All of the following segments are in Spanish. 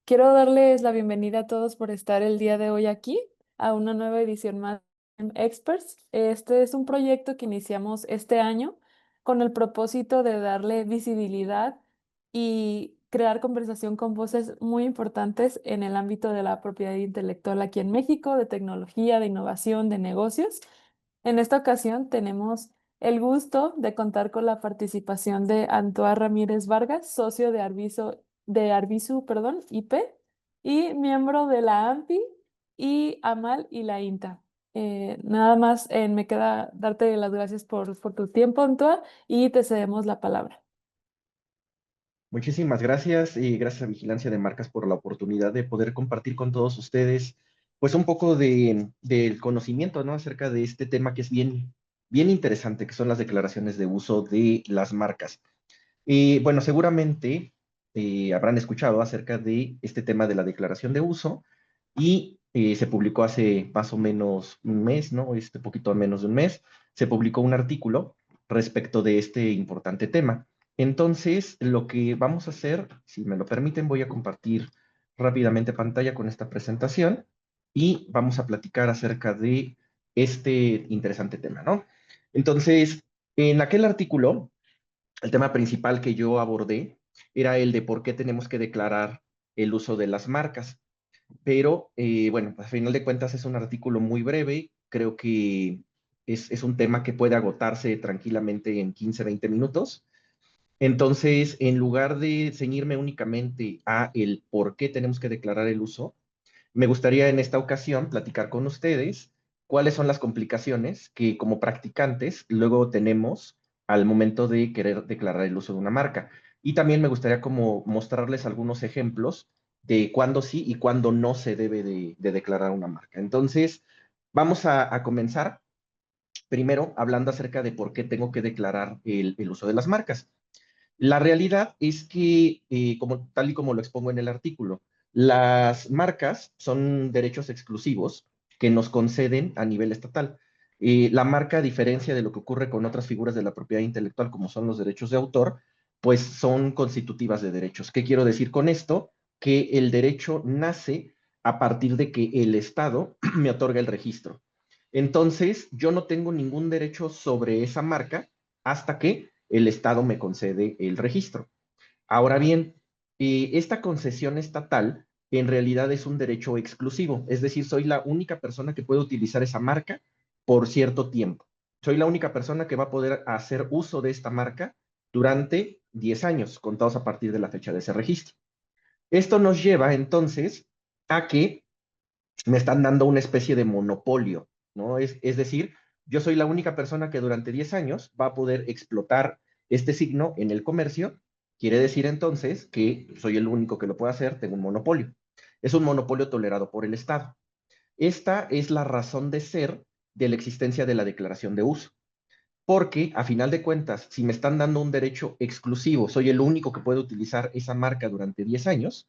Quiero darles la bienvenida a todos por estar el día de hoy aquí a una nueva edición más de Experts. Este es un proyecto que iniciamos este año con el propósito de darle visibilidad y crear conversación con voces muy importantes en el ámbito de la propiedad intelectual aquí en México, de tecnología, de innovación, de negocios. En esta ocasión tenemos el gusto de contar con la participación de Antoine Ramírez Vargas, socio de Arbizu, perdón, IP, y miembro de la AMPI y AMAL y la INTA. Nada más me queda darte las gracias por tu tiempo, Antoine, y te cedemos la palabra. Muchísimas gracias y gracias a Vigilancia de Marcas por la oportunidad de poder compartir con todos ustedes pues un poco del conocimiento, ¿no? Acerca de este tema que es bien interesante, que son las declaraciones de uso de las marcas. Y bueno, seguramente habrán escuchado acerca de este tema de la declaración de uso y se publicó hace más o menos un mes, ¿no? Este poquito menos de un mes, se publicó un artículo respecto de este importante tema. Entonces, lo que vamos a hacer, si me lo permiten, voy a compartir rápidamente pantalla con esta presentación y vamos a platicar acerca de este interesante tema, ¿no? Entonces, en aquel artículo el tema principal que yo abordé era el de por qué tenemos que declarar el uso de las marcas. Pero bueno, a final de cuentas es un artículo muy breve. Creo que es un tema que puede agotarse tranquilamente en 15, 20 minutos. Entonces, en lugar de ceñirme únicamente a el por qué tenemos que declarar el uso, me gustaría en esta ocasión platicar con ustedes cuáles son las complicaciones que como practicantes luego tenemos al momento de querer declarar el uso de una marca. Y también me gustaría como mostrarles algunos ejemplos de cuándo sí y cuándo no se debe de declarar una marca. Entonces, vamos a comenzar primero hablando acerca de por qué tengo que declarar el uso de las marcas. La realidad es que, como, tal y como lo expongo en el artículo, las marcas son derechos exclusivos que nos conceden a nivel estatal. La marca, a diferencia de lo que ocurre con otras figuras de la propiedad intelectual, como son los derechos de autor, pues son constitutivas de derechos. ¿Qué quiero decir con esto? Que el derecho nace a partir de que el Estado me otorga el registro. Entonces, yo no tengo ningún derecho sobre esa marca hasta que el Estado me concede el registro. Ahora bien, esta concesión estatal en realidad es un derecho exclusivo, es decir, soy la única persona que puede utilizar esa marca por cierto tiempo. Soy la única persona que va a poder hacer uso de esta marca durante 10 años, contados a partir de la fecha de ese registro. Esto nos lleva entonces a que me están dando una especie de monopolio, ¿no? Es decir, yo soy la única persona que durante 10 años va a poder explotar este signo en el comercio. Quiere decir entonces que soy el único que lo puede hacer, tengo un monopolio. Es un monopolio tolerado por el Estado. Esta es la razón de ser de la existencia de la declaración de uso. Porque, a final de cuentas, si me están dando un derecho exclusivo, soy el único que puede utilizar esa marca durante 10 años,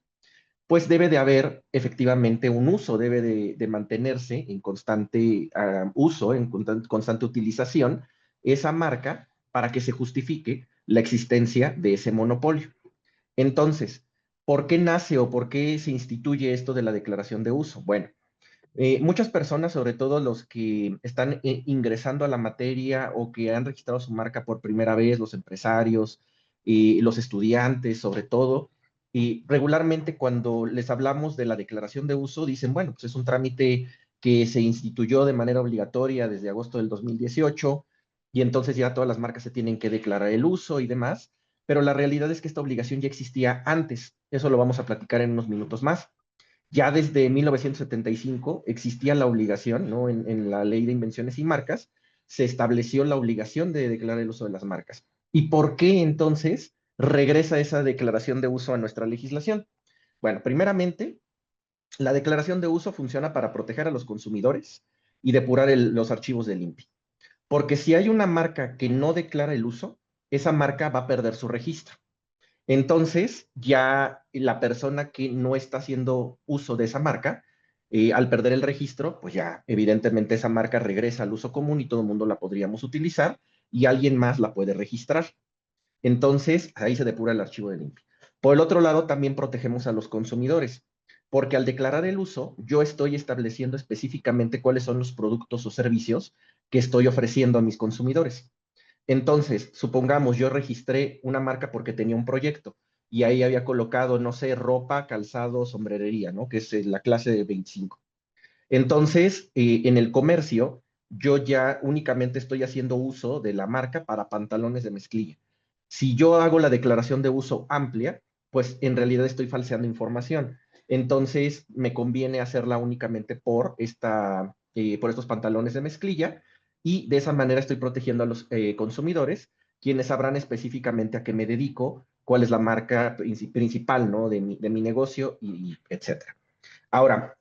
pues debe de haber efectivamente un uso, debe de mantenerse en constante uso, en constante utilización, esa marca para que se justifique la existencia de ese monopolio. Entonces, ¿por qué nace o por qué se instituye esto de la declaración de uso? Bueno, muchas personas, sobre todo los que están ingresando a la materia o que han registrado su marca por primera vez, los empresarios, los estudiantes, sobre todo, y regularmente cuando les hablamos de la declaración de uso, dicen, bueno, pues es un trámite que se instituyó de manera obligatoria desde agosto del 2018 y entonces ya todas las marcas se tienen que declarar el uso y demás, pero la realidad es que esta obligación ya existía antes. Eso lo vamos a platicar en unos minutos más. Ya desde 1975 existía la obligación, ¿no? En la Ley de Invenciones y Marcas se estableció la obligación de declarar el uso de las marcas. ¿Y por qué entonces regresa esa declaración de uso a nuestra legislación? Bueno, primeramente, la declaración de uso funciona para proteger a los consumidores y depurar los archivos del INPI. Porque si hay una marca que no declara el uso, esa marca va a perder su registro. Entonces, ya la persona que no está haciendo uso de esa marca, al perder el registro, pues ya evidentemente esa marca regresa al uso común y todo el mundo la podríamos utilizar y alguien más la puede registrar. Entonces, ahí se depura el archivo del INPI. Por el otro lado, también protegemos a los consumidores, porque al declarar el uso, yo estoy estableciendo específicamente cuáles son los productos o servicios que estoy ofreciendo a mis consumidores. Entonces, supongamos, yo registré una marca porque tenía un proyecto y ahí había colocado, no sé, ropa, calzado, sombrerería, ¿no? Que es la clase de 25. Entonces, en el comercio, yo ya únicamente estoy haciendo uso de la marca para pantalones de mezclilla. Si yo hago la declaración de uso amplia, pues en realidad estoy falseando información. Entonces, me conviene hacerla únicamente por estos pantalones de mezclilla y de esa manera estoy protegiendo a los consumidores, quienes sabrán específicamente a qué me dedico, cuál es la marca principal, ¿no? de mi negocio y etcétera. Ahora,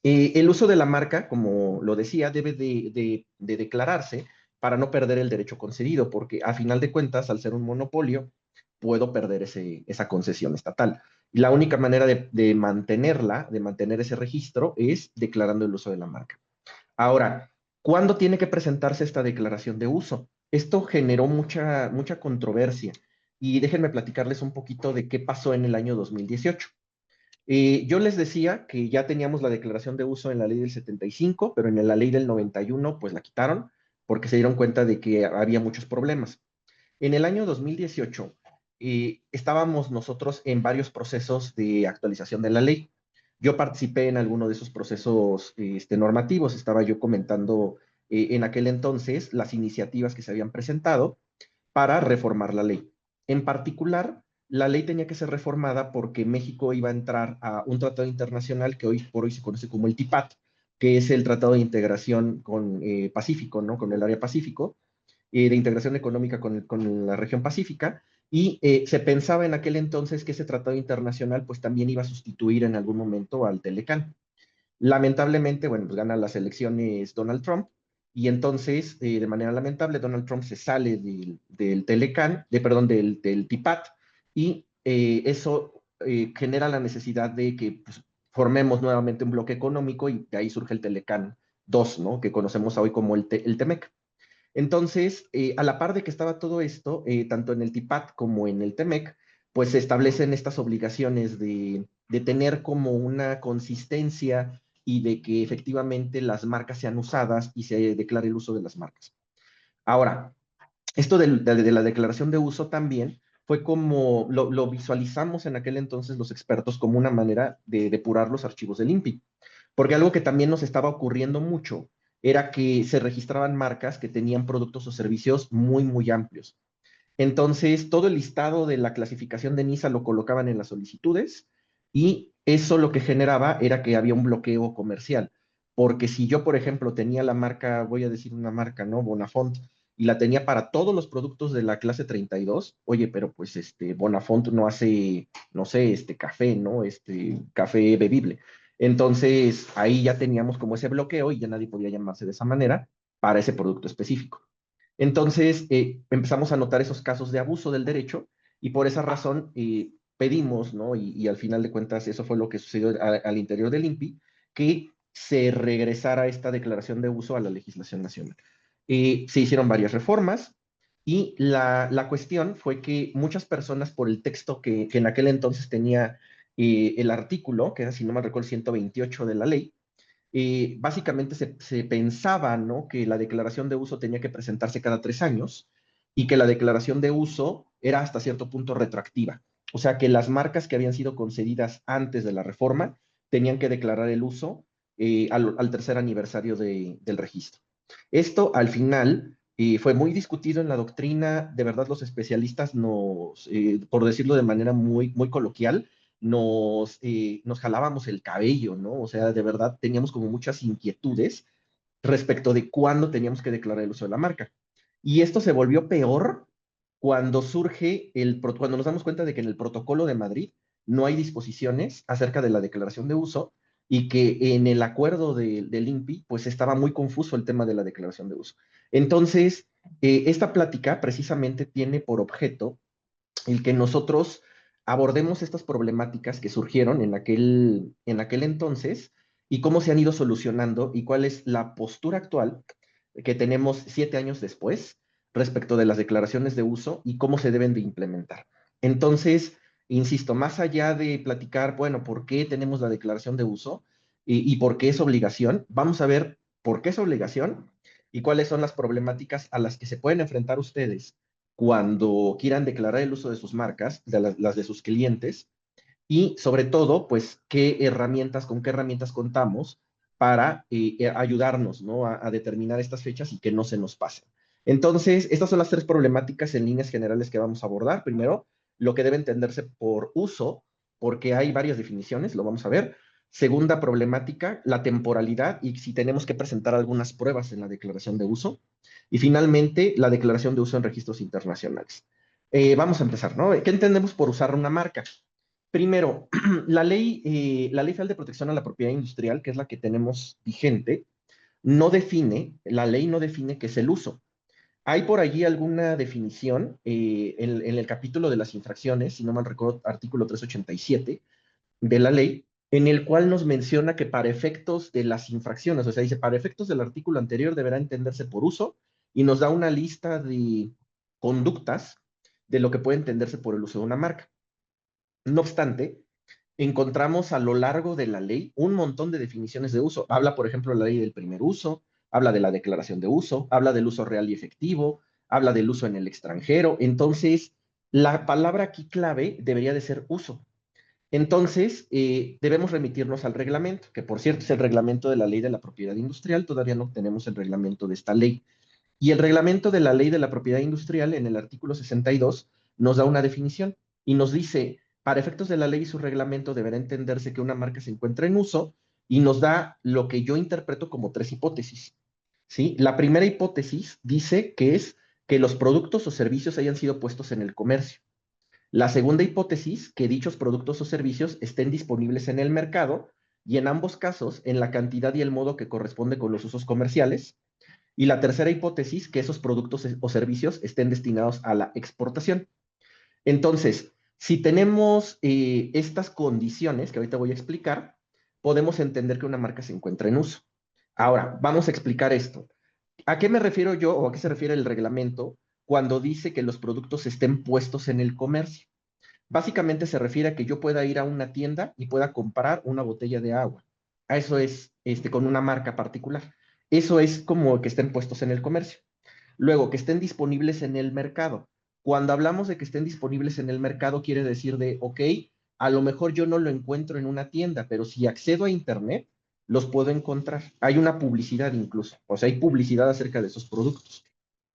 el uso de la marca, como lo decía, debe de declararse para no perder el derecho concedido, porque a final de cuentas, al ser un monopolio, puedo perder esa concesión estatal. Y la única manera de mantenerla, de mantener ese registro, es declarando el uso de la marca. Ahora, ¿cuándo tiene que presentarse esta declaración de uso? Esto generó mucha controversia y déjenme platicarles un poquito de qué pasó en el año 2018. Yo les decía que ya teníamos la declaración de uso en la ley del 75, pero en la ley del 91 pues la quitaron porque se dieron cuenta de que había muchos problemas. En el año 2018 estábamos nosotros en varios procesos de actualización de la ley. Yo participé en alguno de esos procesos normativos, estaba yo comentando en aquel entonces las iniciativas que se habían presentado para reformar la ley. En particular, la ley tenía que ser reformada porque México iba a entrar a un tratado internacional que hoy por hoy se conoce como el TIPAT, que es el Tratado de Integración con Pacífico, ¿no? Con el área Pacífico, de integración económica con la región pacífica, y se pensaba en aquel entonces que ese tratado internacional pues también iba a sustituir en algún momento al Telecán. Lamentablemente, bueno, pues gana las elecciones Donald Trump y entonces, de manera lamentable, Donald Trump se sale del Telecán, perdón, del TIPAT y eso genera la necesidad de que pues, formemos nuevamente un bloque económico y de ahí surge el Telecán 2, ¿no? Que conocemos hoy como el TEMEC. Entonces, a la par de que estaba todo esto, tanto en el TIPAT como en el TEMEC, pues se establecen estas obligaciones de tener como una consistencia y de que efectivamente las marcas sean usadas y se declare el uso de las marcas. Ahora, esto de la declaración de uso también fue como lo visualizamos en aquel entonces los expertos como una manera de depurar los archivos del INPI. Porque algo que también nos estaba ocurriendo mucho era que se registraban marcas que tenían productos o servicios muy amplios. Entonces, todo el listado de la clasificación de NISA lo colocaban en las solicitudes y eso lo que generaba era que había un bloqueo comercial. Porque si yo, por ejemplo, tenía la marca, voy a decir una marca, ¿no? Bonafont, y la tenía para todos los productos de la clase 32, oye, pero pues Bonafont no hace, no sé, café, ¿no? Café bebible. Entonces, ahí ya teníamos como ese bloqueo y ya nadie podía llamarse de esa manera para ese producto específico. Entonces, empezamos a notar esos casos de abuso del derecho y por esa razón pedimos, ¿no? Y al final de cuentas eso fue lo que sucedió al interior del INPI, que se regresara esta declaración de uso a la legislación nacional. Se hicieron varias reformas y la cuestión fue que muchas personas por el texto que en aquel entonces tenía el artículo, que era, si no me recuerdo, 128 de la ley, básicamente se pensaba, ¿no? Que la declaración de uso tenía que presentarse cada 3 años y que la declaración de uso era hasta cierto punto retroactiva. O sea, que las marcas que habían sido concedidas antes de la reforma tenían que declarar el uso al tercer aniversario del registro. Esto al final fue muy discutido en la doctrina, de verdad los especialistas por decirlo de manera muy coloquial, nos jalábamos el cabello, ¿no? O sea, de verdad teníamos como muchas inquietudes respecto de cuándo teníamos que declarar el uso de la marca. Y esto se volvió peor cuando nos damos cuenta de que en el protocolo de Madrid no hay disposiciones acerca de la declaración de uso y que en el acuerdo del INPI pues estaba muy confuso el tema de la declaración de uso. Entonces, esta plática precisamente tiene por objeto el que nosotros abordemos estas problemáticas que surgieron en aquel entonces y cómo se han ido solucionando y cuál es la postura actual que tenemos 7 años después respecto de las declaraciones de uso y cómo se deben de implementar. Entonces, Insisto, más allá de platicar, bueno, por qué tenemos la declaración de uso y por qué es obligación, vamos a ver por qué es obligación y cuáles son las problemáticas a las que se pueden enfrentar ustedes cuando quieran declarar el uso de sus marcas, de las de sus clientes, y sobre todo, pues, con qué herramientas contamos para ayudarnos, ¿no? A determinar estas fechas y que no se nos pasen. Entonces, estas son las tres problemáticas en líneas generales que vamos a abordar. Primero, lo que debe entenderse por uso, porque hay varias definiciones, lo vamos a ver. Segunda problemática, la temporalidad y si tenemos que presentar algunas pruebas en la declaración de uso. Y finalmente, la declaración de uso en registros internacionales. Vamos a empezar, ¿no? ¿Qué entendemos por usar una marca? Primero, la Ley Federal de Protección a la Propiedad Industrial, que es la que tenemos vigente, la ley no define qué es el uso. Hay por allí alguna definición en el capítulo de las infracciones, si no mal recuerdo, artículo 387 de la ley, en el cual nos menciona que para efectos de las infracciones, o sea, dice, para efectos del artículo anterior deberá entenderse por uso y nos da una lista de conductas de lo que puede entenderse por el uso de una marca. No obstante, encontramos a lo largo de la ley un montón de definiciones de uso. Habla, por ejemplo, la ley del primer uso, habla de la declaración de uso, habla del uso real y efectivo, habla del uso en el extranjero. Entonces, la palabra aquí clave debería de ser uso. Entonces, debemos remitirnos al reglamento, que por cierto es el reglamento de la ley de la propiedad industrial, todavía no tenemos el reglamento de esta ley. Y el reglamento de la ley de la propiedad industrial, en el artículo 62, nos da una definición y nos dice, para efectos de la ley y su reglamento deberá entenderse que una marca se encuentra en uso y nos da lo que yo interpreto como tres hipótesis. ¿Sí? La primera hipótesis dice que es que los productos o servicios hayan sido puestos en el comercio. La segunda hipótesis, que dichos productos o servicios estén disponibles en el mercado y en ambos casos en la cantidad y el modo que corresponde con los usos comerciales. Y la tercera hipótesis, que esos productos o servicios estén destinados a la exportación. Entonces, si tenemos estas condiciones que ahorita voy a explicar, podemos entender que una marca se encuentra en uso. Ahora, vamos a explicar esto. ¿A qué me refiero yo o a qué se refiere el reglamento cuando dice que los productos estén puestos en el comercio? Básicamente se refiere a que yo pueda ir a una tienda y pueda comprar una botella de agua. A eso es con una marca particular. Eso es como que estén puestos en el comercio. Luego, que estén disponibles en el mercado. Cuando hablamos de que estén disponibles en el mercado, quiere decir de, ok, a lo mejor yo no lo encuentro en una tienda, pero si accedo a Internet, los puedo encontrar. Hay una publicidad incluso, o sea, hay publicidad acerca de esos productos.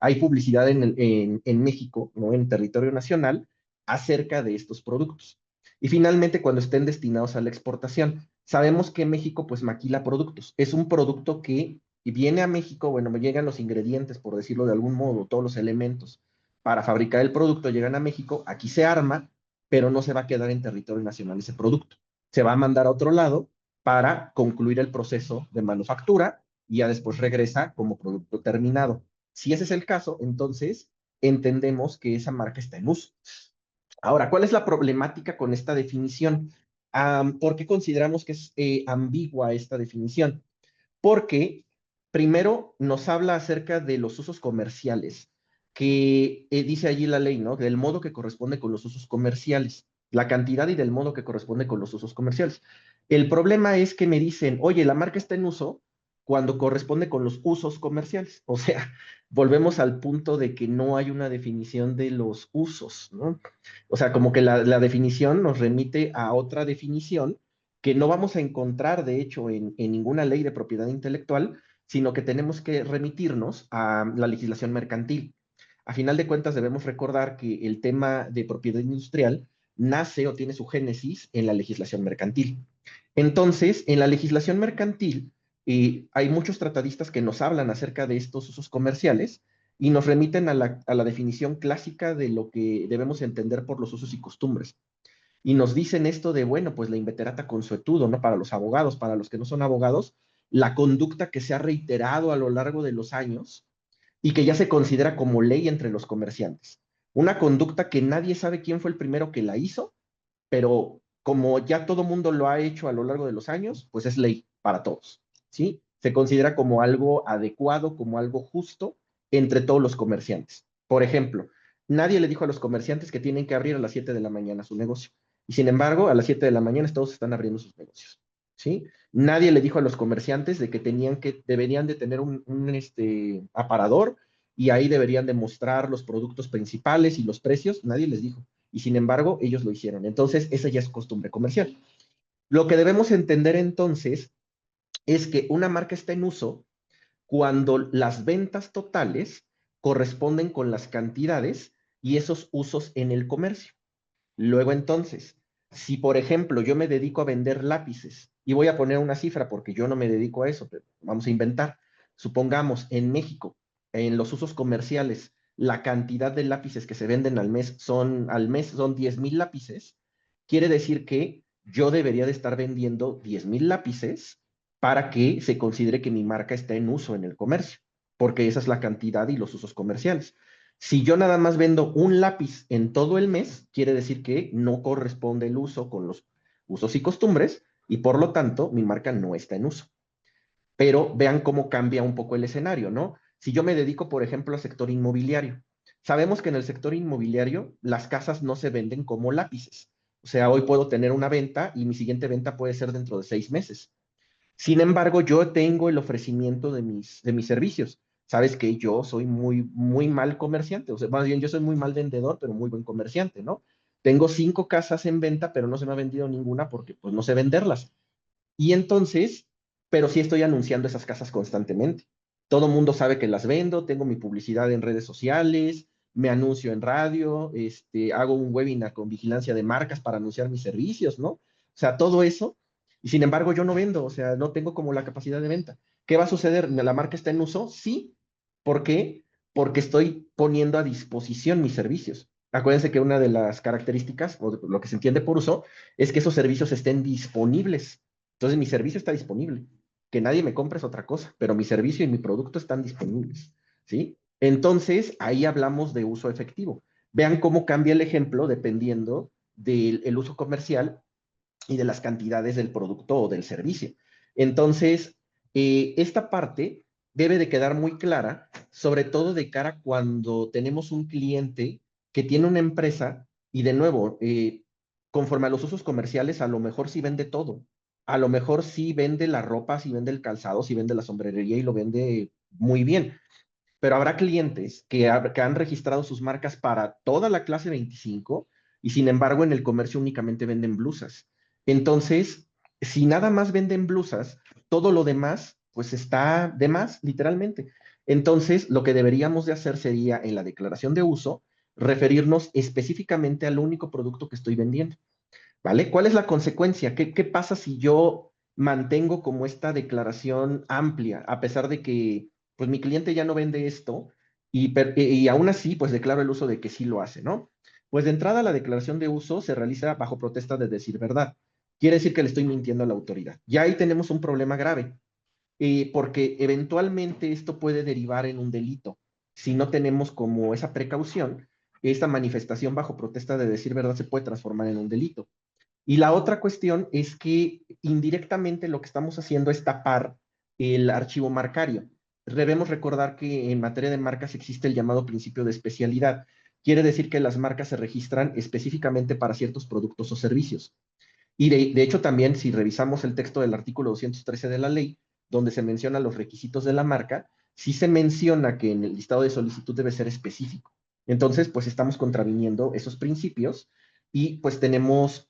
Hay publicidad en México, ¿no? En territorio nacional, acerca de estos productos. Y finalmente, cuando estén destinados a la exportación, sabemos que México pues maquila productos. Es un producto que viene a México, bueno, me llegan los ingredientes, por decirlo de algún modo, todos los elementos para fabricar el producto llegan a México, aquí se arma, pero no se va a quedar en territorio nacional ese producto. Se va a mandar a otro lado para concluir el proceso de manufactura y ya después regresa como producto terminado. Si ese es el caso, entonces entendemos que esa marca está en uso. Ahora, ¿cuál es la problemática con esta definición? ¿Por qué consideramos que es ambigua esta definición? Porque primero nos habla acerca de los usos comerciales, que dice allí la ley, ¿no? Del modo que corresponde con los usos comerciales, la cantidad y del modo que corresponde con los usos comerciales. El problema es que me dicen, oye, la marca está en uso cuando corresponde con los usos comerciales. O sea, volvemos al punto de que no hay una definición de los usos, ¿no? O sea, como que la definición nos remite a otra definición que no vamos a encontrar, de hecho, en ninguna ley de propiedad intelectual, sino que tenemos que remitirnos a la legislación mercantil. A final de cuentas, debemos recordar que el tema de propiedad industrial nace o tiene su génesis en la legislación mercantil. Entonces, en la legislación mercantil, hay muchos tratadistas que nos hablan acerca de estos usos comerciales y nos remiten a la definición clásica de lo que debemos entender por los usos y costumbres y nos dicen esto de, bueno, pues la inveterata consuetudo, ¿no? Para los abogados, para los que no son abogados, la conducta que se ha reiterado a lo largo de los años y que ya se considera como ley entre los comerciantes. Una conducta que nadie sabe quién fue el primero que la hizo, pero como ya todo mundo lo ha hecho a lo largo de los años, pues es ley para todos, ¿sí? Se considera como algo adecuado, como algo justo entre todos los comerciantes. Por ejemplo, nadie le dijo a los comerciantes que tienen que abrir a las 7 de la mañana su negocio. Y sin embargo, a las 7 de la mañana todos están abriendo sus negocios. ¿Sí? Nadie le dijo a los comerciantes de que deberían de tener un aparador y ahí deberían de mostrar los productos principales y los precios. Nadie les dijo. Y sin embargo, ellos lo hicieron. Entonces, esa ya es costumbre comercial. Lo que debemos entender entonces es que una marca está en uso cuando las ventas totales corresponden con las cantidades y esos usos en el comercio. Luego entonces, si por ejemplo yo me dedico a vender lápices, y voy a poner una cifra porque yo no me dedico a eso, pero vamos a inventar, supongamos en México, en los usos comerciales, la cantidad de lápices que se venden al mes son 10,000 lápices, quiere decir que yo debería de estar vendiendo 10,000 lápices para que se considere que mi marca está en uso en el comercio, porque esa es la cantidad y los usos comerciales. Si yo nada más vendo un lápiz en todo el mes, quiere decir que no corresponde el uso con los usos y costumbres y por lo tanto mi marca no está en uso. Pero vean cómo cambia un poco el escenario, ¿no? Si yo me dedico, por ejemplo, al sector inmobiliario, sabemos que en el sector inmobiliario las casas no se venden como lápices. O sea, hoy puedo tener una venta y mi siguiente venta puede ser dentro de 6 meses. Sin embargo, yo tengo el ofrecimiento de mis servicios. Sabes que yo soy muy, muy mal comerciante, o sea, más bien yo soy muy mal vendedor, pero muy buen comerciante, ¿no? Tengo 5 casas en venta, pero no se me ha vendido ninguna porque pues no sé venderlas. Y entonces, pero sí estoy anunciando esas casas constantemente. Todo el mundo sabe que las vendo, tengo mi publicidad en redes sociales, me anuncio en radio, hago un webinar con vigilancia de marcas para anunciar mis servicios, ¿no? O sea, todo eso. Y sin embargo, yo no vendo, o sea, no tengo como la capacidad de venta. ¿Qué va a suceder? ¿La marca está en uso? Sí. ¿Por qué? Porque estoy poniendo a disposición mis servicios. Acuérdense que una de las características, o lo que se entiende por uso, es que esos servicios estén disponibles. Entonces mi servicio está disponible. Que nadie me compre es otra cosa, pero mi servicio y mi producto están disponibles, ¿sí? Entonces ahí hablamos de uso efectivo. Vean cómo cambia el ejemplo dependiendo del uso comercial y de las cantidades del producto o del servicio. Entonces, esta parte debe de quedar muy clara, sobre todo de cara cuando tenemos un cliente que tiene una empresa y de nuevo, conforme a los usos comerciales, a lo mejor sí vende todo. A lo mejor sí vende la ropa, sí vende el calzado, sí vende la sombrerería y lo vende muy bien. Pero habrá clientes que han registrado sus marcas para toda la clase 25 y sin embargo en el comercio únicamente venden blusas. Entonces, si nada más venden blusas, todo lo demás pues está de más, literalmente. Entonces, lo que deberíamos de hacer sería en la declaración de uso, referirnos específicamente al único producto que estoy vendiendo. ¿Vale? ¿Cuál es la consecuencia? ¿Qué pasa si yo mantengo como esta declaración amplia, a pesar de que pues mi cliente ya no vende esto y aún así pues declaro el uso de que sí lo hace, ¿no? Pues de entrada la declaración de uso se realiza bajo protesta de decir verdad. Quiere decir que le estoy mintiendo a la autoridad. Ya ahí tenemos un problema grave, porque eventualmente esto puede derivar en un delito. Si no tenemos como esa precaución, esta manifestación bajo protesta de decir verdad se puede transformar en un delito. Y la otra cuestión es que indirectamente lo que estamos haciendo es tapar el archivo marcario. Debemos recordar que en materia de marcas existe el llamado principio de especialidad. Quiere decir que las marcas se registran específicamente para ciertos productos o servicios. Y de hecho también, si revisamos el texto del artículo 213 de la ley, donde se mencionan los requisitos de la marca, sí se menciona que en el listado de solicitud debe ser específico. Entonces, pues estamos contraviniendo esos principios y pues tenemos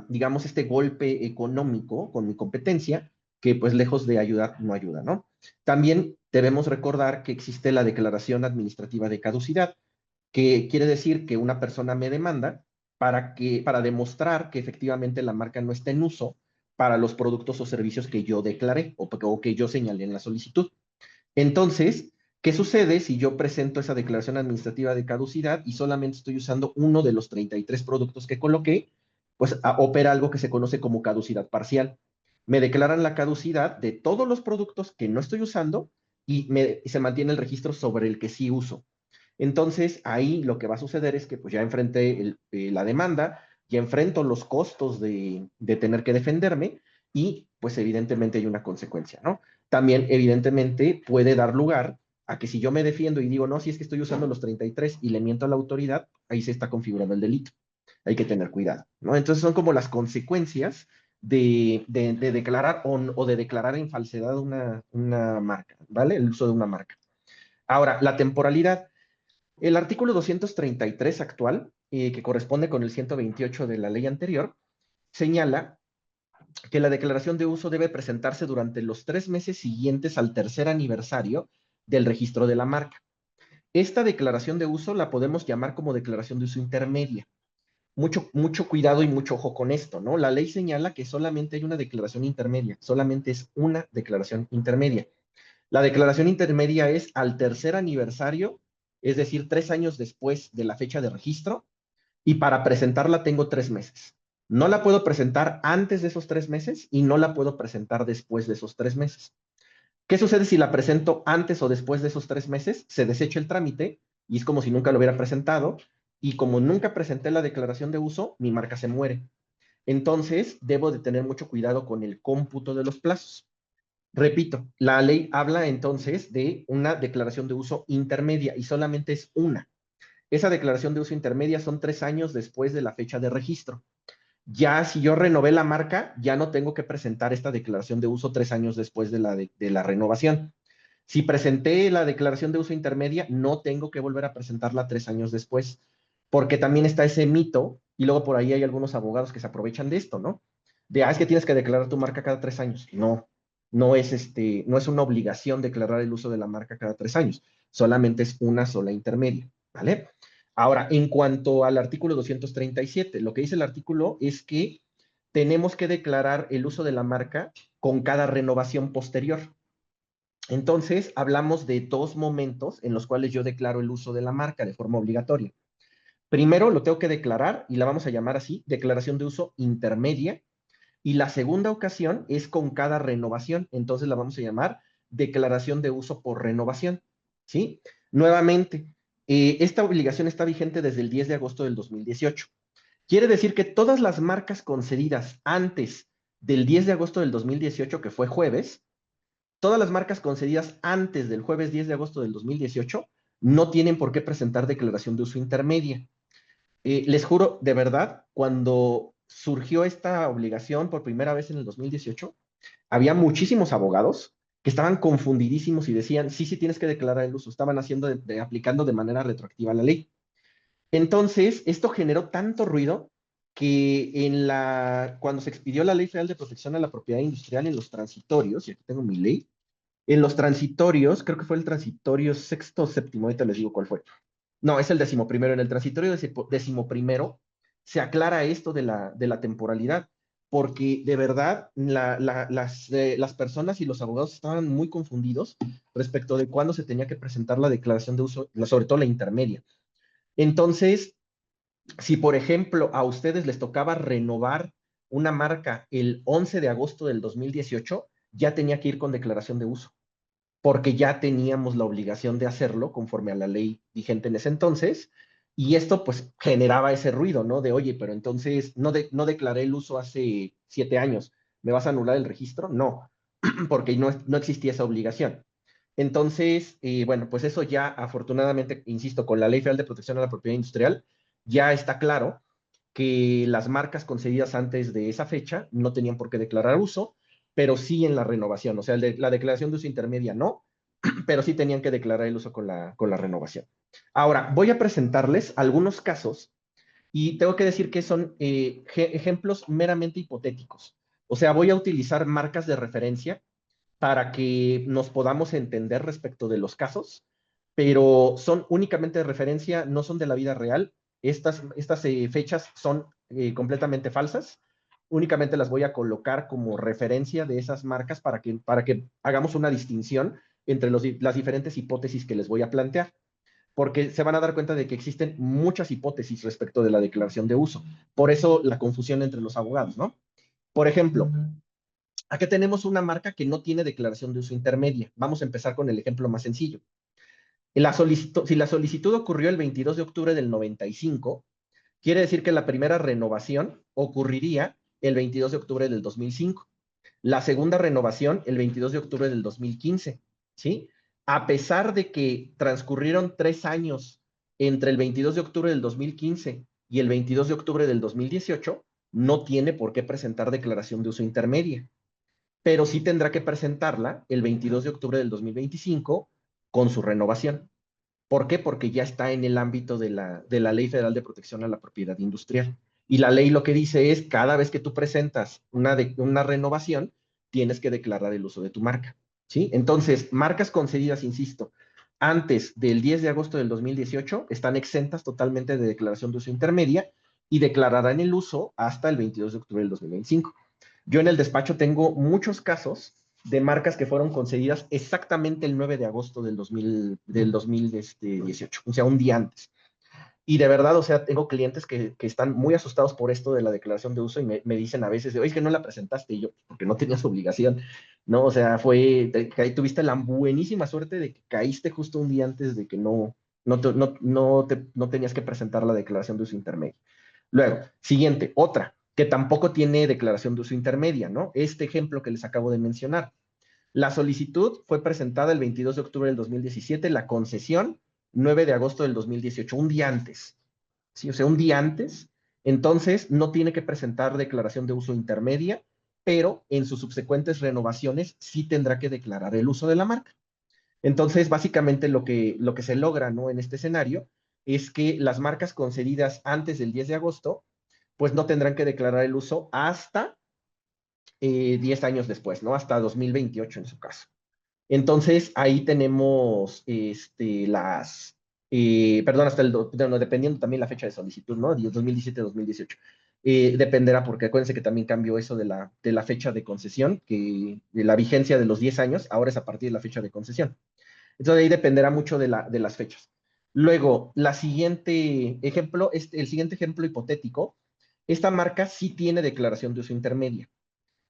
digamos, este golpe económico con mi competencia, que pues lejos de ayudar, no ayuda, ¿no? También debemos recordar que existe la declaración administrativa de caducidad, que quiere decir que una persona me demanda para demostrar que efectivamente la marca no está en uso para los productos o servicios que yo declaré o que yo señalé en la solicitud. Entonces, ¿qué sucede si yo presento esa declaración administrativa de caducidad y solamente estoy usando uno de los 33 productos que coloqué? Pues opera algo que se conoce como caducidad parcial. Me declaran la caducidad de todos los productos que no estoy usando y se mantiene el registro sobre el que sí uso. Entonces, ahí lo que va a suceder es que pues ya enfrenté la demanda, ya enfrento los costos de tener que defenderme y pues evidentemente hay una consecuencia, ¿no? También evidentemente puede dar lugar a que si yo me defiendo y digo, no, si es que estoy usando los 33 y le miento a la autoridad, ahí se está configurando el delito. Hay que tener cuidado, ¿no? Entonces son como las consecuencias de declarar o de declarar en falsedad una marca, ¿vale? El uso de una marca. Ahora, la temporalidad. El artículo 233 actual, que corresponde con el 128 de la ley anterior, señala que la declaración de uso debe presentarse durante los 3 meses siguientes al tercer aniversario del registro de la marca. Esta declaración de uso la podemos llamar como declaración de uso intermedia. Mucho cuidado y mucho ojo con esto, ¿no? La ley señala que solamente hay una declaración intermedia, solamente es una declaración intermedia. La declaración intermedia es al tercer aniversario, es decir, 3 años después de la fecha de registro, y para presentarla tengo 3 meses. No la puedo presentar antes de esos 3 meses y no la puedo presentar después de esos 3 meses. ¿Qué sucede si la presento antes o después de esos 3 meses? Se desecha el trámite y es como si nunca lo hubiera presentado. Y como nunca presenté la declaración de uso, mi marca se muere. Entonces, debo de tener mucho cuidado con el cómputo de los plazos. Repito, la ley habla entonces de una declaración de uso intermedia y solamente es una. Esa declaración de uso intermedia son 3 años después de la fecha de registro. Ya si yo renové la marca, ya no tengo que presentar esta declaración de uso 3 años después de la renovación. Si presenté la declaración de uso intermedia, no tengo que volver a presentarla 3 años después, porque también está ese mito, y luego por ahí hay algunos abogados que se aprovechan de esto, ¿no? Es que tienes que declarar tu marca cada 3 años. No, no es una obligación declarar el uso de la marca cada 3 años, solamente es una sola intermedia, ¿vale? Ahora, en cuanto al artículo 237, lo que dice el artículo es que tenemos que declarar el uso de la marca con cada renovación posterior. Entonces, hablamos de dos momentos en los cuales yo declaro el uso de la marca de forma obligatoria. Primero, lo tengo que declarar y la vamos a llamar así, declaración de uso intermedia. Y la segunda ocasión es con cada renovación. Entonces, la vamos a llamar declaración de uso por renovación. ¿Sí? Nuevamente, esta obligación está vigente desde el 10 de agosto del 2018. Quiere decir que todas las marcas concedidas antes del 10 de agosto del 2018, que fue jueves, todas las marcas concedidas antes del jueves 10 de agosto del 2018 no tienen por qué presentar declaración de uso intermedia. Les juro, de verdad, cuando surgió esta obligación por primera vez en el 2018, había muchísimos abogados que estaban confundidísimos y decían, sí, sí tienes que declarar el uso, estaban aplicando de manera retroactiva la ley. Entonces, esto generó tanto ruido que cuando se expidió la Ley Federal de Protección a la Propiedad Industrial en los transitorios, y aquí tengo mi ley, en los transitorios, creo que fue el transitorio sexto o séptimo, ahorita les digo cuál fue. No, es el 11º. En el transitorio 11º se aclara esto de la temporalidad, porque de verdad las personas y los abogados estaban muy confundidos respecto de cuándo se tenía que presentar la declaración de uso, sobre todo la intermedia. Entonces, si por ejemplo a ustedes les tocaba renovar una marca el 11 de agosto del 2018, ya tenía que ir con declaración de uso porque ya teníamos la obligación de hacerlo conforme a la ley vigente en ese entonces, y esto pues generaba ese ruido, ¿no? De, oye, pero entonces no declaré el uso hace 7 años, ¿me vas a anular el registro? No, porque no existía esa obligación. Entonces, bueno, pues eso ya afortunadamente, insisto, con la Ley Federal de Protección a la Propiedad Industrial, ya está claro que las marcas concedidas antes de esa fecha no tenían por qué declarar uso, pero sí en la renovación. O sea, la declaración de uso intermedia no, pero sí tenían que declarar el uso con la renovación. Ahora, voy a presentarles algunos casos y tengo que decir que son ejemplos meramente hipotéticos. O sea, voy a utilizar marcas de referencia para que nos podamos entender respecto de los casos, pero son únicamente de referencia, no son de la vida real. Estas fechas son completamente falsas. Únicamente las voy a colocar como referencia de esas marcas para que hagamos una distinción entre las diferentes hipótesis que les voy a plantear, porque se van a dar cuenta de que existen muchas hipótesis respecto de la declaración de uso. Por eso la confusión entre los abogados, ¿no? Por ejemplo, acá tenemos una marca que no tiene declaración de uso intermedia. Vamos a empezar con el ejemplo más sencillo. Si la solicitud ocurrió el 22 de octubre del 95, quiere decir que la primera renovación ocurriría el 22 de octubre del 2005. La segunda renovación el 22 de octubre del 2015, ¿sí? a pesar de que transcurrieron 3 años entre el 22 de octubre del 2015 y el 22 de octubre del 2018, no tiene por qué presentar declaración de uso intermedia, pero sí tendrá que presentarla el 22 de octubre del 2025 con su renovación. ¿Por qué? Porque ya está en el ámbito de la Ley Federal de Protección a la Propiedad Industrial. Y la ley lo que dice es, cada vez que tú presentas una renovación, tienes que declarar el uso de tu marca. ¿Sí? Entonces, marcas concedidas, insisto, antes del 10 de agosto del 2018 están exentas totalmente de declaración de uso intermedia y declararán el uso hasta el 22 de octubre del 2025. Yo en el despacho tengo muchos casos de marcas que fueron concedidas exactamente el 9 de agosto del 2018, o sea, un día antes. Y de verdad, o sea, tengo clientes que están muy asustados por esto de la declaración de uso y me dicen a veces, oye, es que no la presentaste y yo, porque no tenías obligación, ¿no? O sea, tuviste la buenísima suerte de que caíste justo un día antes de que no tenías que presentar la declaración de uso intermedio. Luego, siguiente, otra, que tampoco tiene declaración de uso intermedia, ¿no? Este ejemplo que les acabo de mencionar. La solicitud fue presentada el 22 de octubre del 2017, la concesión 9 de agosto del 2018, un día antes. ¿Sí? O sea, un día antes. Entonces, no tiene que presentar declaración de uso intermedia, pero en sus subsecuentes renovaciones sí tendrá que declarar el uso de la marca. Entonces, básicamente lo que se logra, ¿no? En este escenario es que las marcas concedidas antes del 10 de agosto, pues no tendrán que declarar el uso hasta 10 años después, ¿no? Hasta 2028 en su caso. Entonces, ahí tenemos perdón, bueno, dependiendo también la fecha de solicitud, ¿no? 2017-2018. Dependerá, porque acuérdense que también cambió eso de la fecha de concesión, que de la vigencia de los 10 años, ahora es a partir de la fecha de concesión. Entonces, ahí dependerá mucho de las fechas. Luego, el siguiente ejemplo hipotético, esta marca sí tiene declaración de uso intermedia.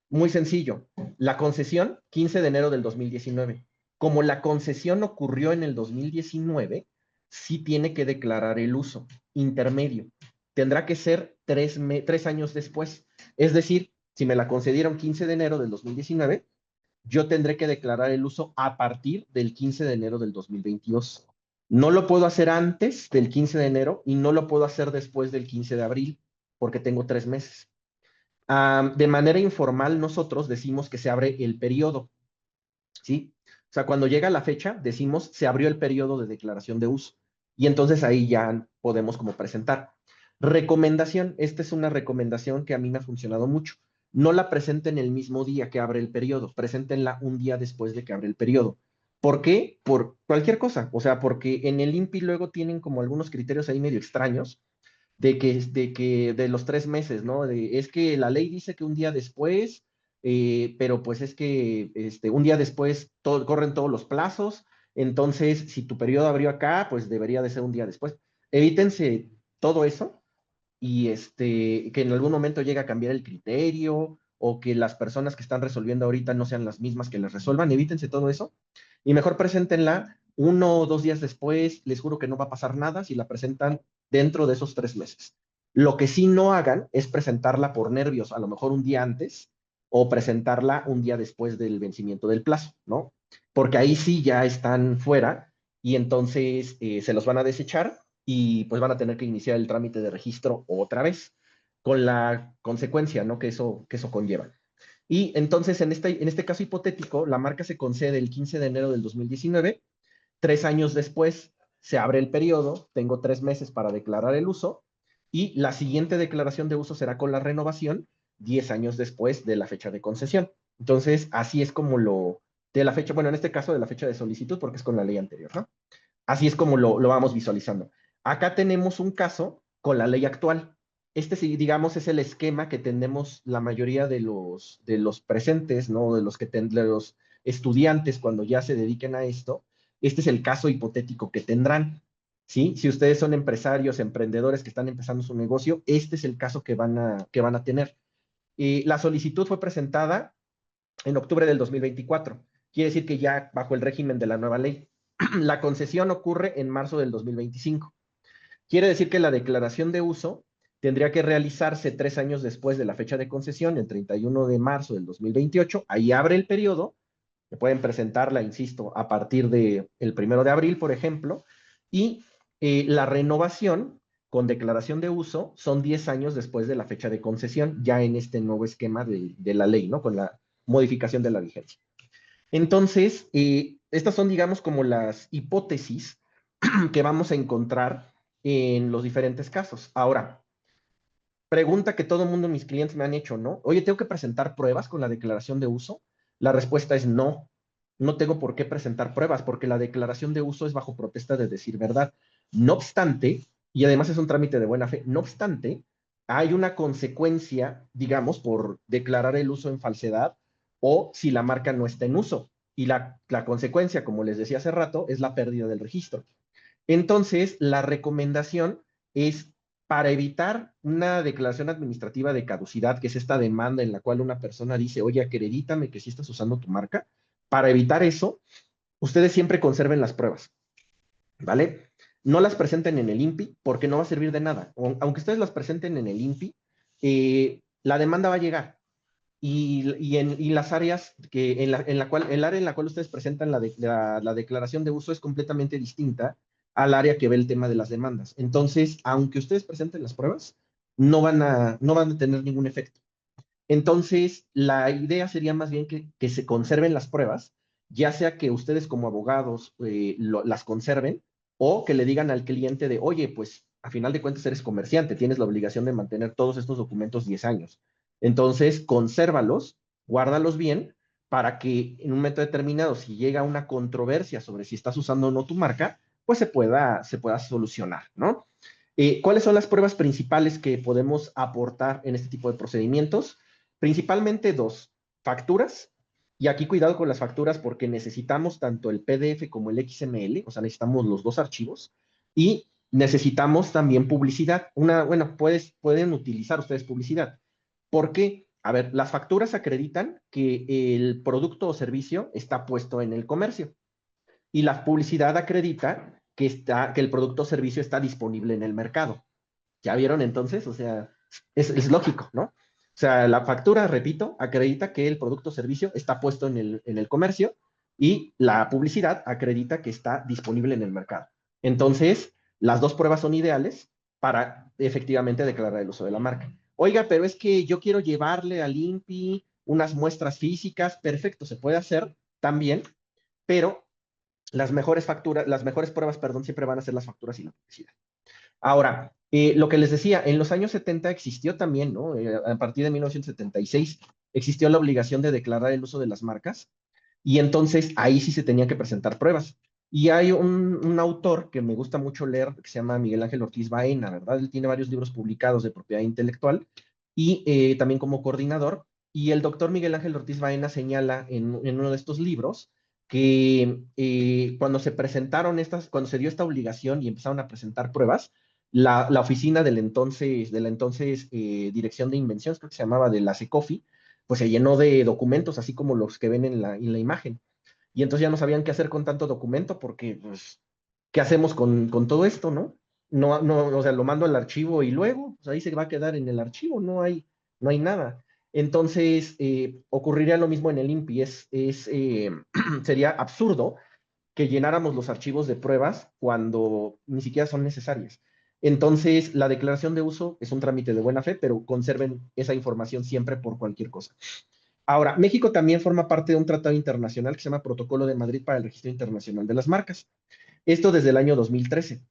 Muy sencillo. La concesión, 15 de enero del 2019. Como la concesión ocurrió en el 2019, sí tiene que declarar el uso intermedio. Tendrá que ser 3 años después. Es decir, si me la concedieron 15 de enero del 2019, yo tendré que declarar el uso a partir del 15 de enero del 2022. No lo puedo hacer antes del 15 de enero y no lo puedo hacer después del 15 de abril, porque tengo 3 meses. De manera informal, nosotros decimos que se abre el periodo, ¿sí? O sea, cuando llega la fecha, decimos se abrió el periodo de declaración de uso. Y entonces ahí ya podemos como presentar. Recomendación, esta es una recomendación que a mí me ha funcionado mucho. No la presenten el mismo día que abre el periodo, preséntenla un día después de que abre el periodo. ¿Por qué? Por cualquier cosa. O sea, porque en el INPI luego tienen como algunos criterios ahí medio extraños de los 3 meses, ¿no? Es que la ley dice que un día después, pero pues es que un día después corren todos los plazos, entonces si tu periodo abrió acá, pues debería de ser un día después. Evítense todo eso y que en algún momento llegue a cambiar el criterio o que las personas que están resolviendo ahorita no sean las mismas que les resuelvan, evítense todo eso y mejor preséntenla 1 o 2 días después, les juro que no va a pasar nada si la presentan dentro de esos 3 meses. Lo que sí no hagan es presentarla por nervios, a lo mejor un día antes o presentarla un día después del vencimiento del plazo, ¿no? Porque ahí sí ya están fuera y entonces se los van a desechar y pues van a tener que iniciar el trámite de registro otra vez, con la consecuencia, ¿no? Que eso conlleva. Y entonces, en este caso hipotético, la marca se concede el 15 de enero del 2019, 3 años después se abre el periodo, tengo 3 meses para declarar el uso, y la siguiente declaración de uso será con la renovación 10 años después de la fecha de concesión. Entonces, así es como de la fecha, bueno, en este caso de la fecha de solicitud, porque es con la ley anterior, ¿no? Así es como lo vamos visualizando. Acá tenemos un caso con la ley actual. Este, sí, digamos, es el esquema que tenemos la mayoría de los presentes, ¿no? De los estudiantes cuando ya se dediquen a esto. Este es el caso hipotético que tendrán, ¿sí? Si ustedes son empresarios, emprendedores que están empezando su negocio, este es el caso que van a tener. La solicitud fue presentada en octubre del 2024. Quiere decir que ya bajo el régimen de la nueva ley. La concesión ocurre en marzo del 2025. Quiere decir que la declaración de uso tendría que realizarse 3 años después de la fecha de concesión, el 31 de marzo del 2028. Ahí abre el periodo Pueden presentarla, insisto, a partir del 1 de abril, por ejemplo, y la renovación con declaración de uso son 10 años después de la fecha de concesión, ya en este nuevo esquema de la ley, ¿no? Con la modificación de la vigencia. Entonces, estas son, digamos, como las hipótesis que vamos a encontrar en los diferentes casos. Ahora, pregunta que todo el mundo, mis clientes me han hecho, ¿no? Oye, ¿tengo que presentar pruebas con la declaración de uso? La respuesta es no. No tengo por qué presentar pruebas porque la declaración de uso es bajo protesta de decir verdad. No obstante, y además es un trámite de buena fe, no obstante, hay una consecuencia, digamos, por declarar el uso en falsedad o si la marca no está en uso. Y la consecuencia, como les decía hace rato, es la pérdida del registro. Entonces, la recomendación es para evitar una declaración administrativa de caducidad, que es esta demanda en la cual una persona dice, oye, acredítame que sí estás usando tu marca. Para evitar eso, ustedes siempre conserven las pruebas, ¿vale? No las presenten en el INPI porque no va a servir de nada. Aunque ustedes las presenten en el INPI, la demanda va a llegar y las áreas en la cual, el área en la cual ustedes presentan la declaración de uso es completamente distinta al área que ve el tema de las demandas. Entonces, aunque ustedes presenten las pruebas, no van a tener ningún efecto. Entonces, la idea sería más bien que se conserven las pruebas, ya sea que ustedes como abogados las conserven o que le digan al cliente de, oye, pues a final de cuentas eres comerciante, tienes la obligación de mantener todos estos documentos 10 años. Entonces, consérvalos, guárdalos bien para que en un momento determinado, si llega una controversia sobre si estás usando o no tu marca, pues se pueda solucionar, ¿no? ¿Cuáles son las pruebas principales que podemos aportar en este tipo de procedimientos? Principalmente dos, facturas, y aquí cuidado con las facturas porque necesitamos tanto el PDF como el XML, o sea, necesitamos los dos archivos, y necesitamos también publicidad. Bueno, pueden utilizar ustedes publicidad. ¿Por qué? A ver, las facturas acreditan que el producto o servicio está puesto en el comercio y la publicidad acredita que el producto o servicio está disponible en el mercado. ¿Ya vieron entonces? O sea, es lógico, ¿no? O sea, la factura, repito, acredita que el producto o servicio está puesto en el comercio y la publicidad acredita que está disponible en el mercado. Entonces, las dos pruebas son ideales para efectivamente declarar el uso de la marca. Oiga, pero es que yo quiero llevarle al INPI unas muestras físicas, perfecto, se puede hacer también, pero las mejores pruebas, perdón, siempre van a ser las facturas y la publicidad. Ahora, lo que les decía, en los años 70 existió también, ¿no? A partir de 1976 existió la obligación de declarar el uso de las marcas y entonces ahí sí se tenían que presentar pruebas. Y hay un autor que me gusta mucho leer que se llama Miguel Ángel Ortiz Baena, ¿verdad? Él tiene varios libros publicados de propiedad intelectual y también como coordinador. Y el doctor Miguel Ángel Ortiz Baena señala en uno de estos libros que cuando se dio esta obligación y empezaron a presentar pruebas, la oficina de la entonces Dirección de Invenciones, creo que se llamaba de la SECOFI, pues se llenó de documentos, así como los que ven en la imagen. Y entonces ya no sabían qué hacer con tanto documento porque, pues, ¿qué hacemos con todo esto, no? No, no, o sea, lo mando al archivo y luego, pues ahí se va a quedar en el archivo, no hay nada. Entonces, ocurriría lo mismo en el INPI. Sería absurdo que llenáramos los archivos de pruebas cuando ni siquiera son necesarias. Entonces, la declaración de uso es un trámite de buena fe, pero conserven esa información siempre por cualquier cosa. Ahora, México también forma parte de un tratado internacional que se llama Protocolo de Madrid para el Registro Internacional de las Marcas. Esto desde el año 2013.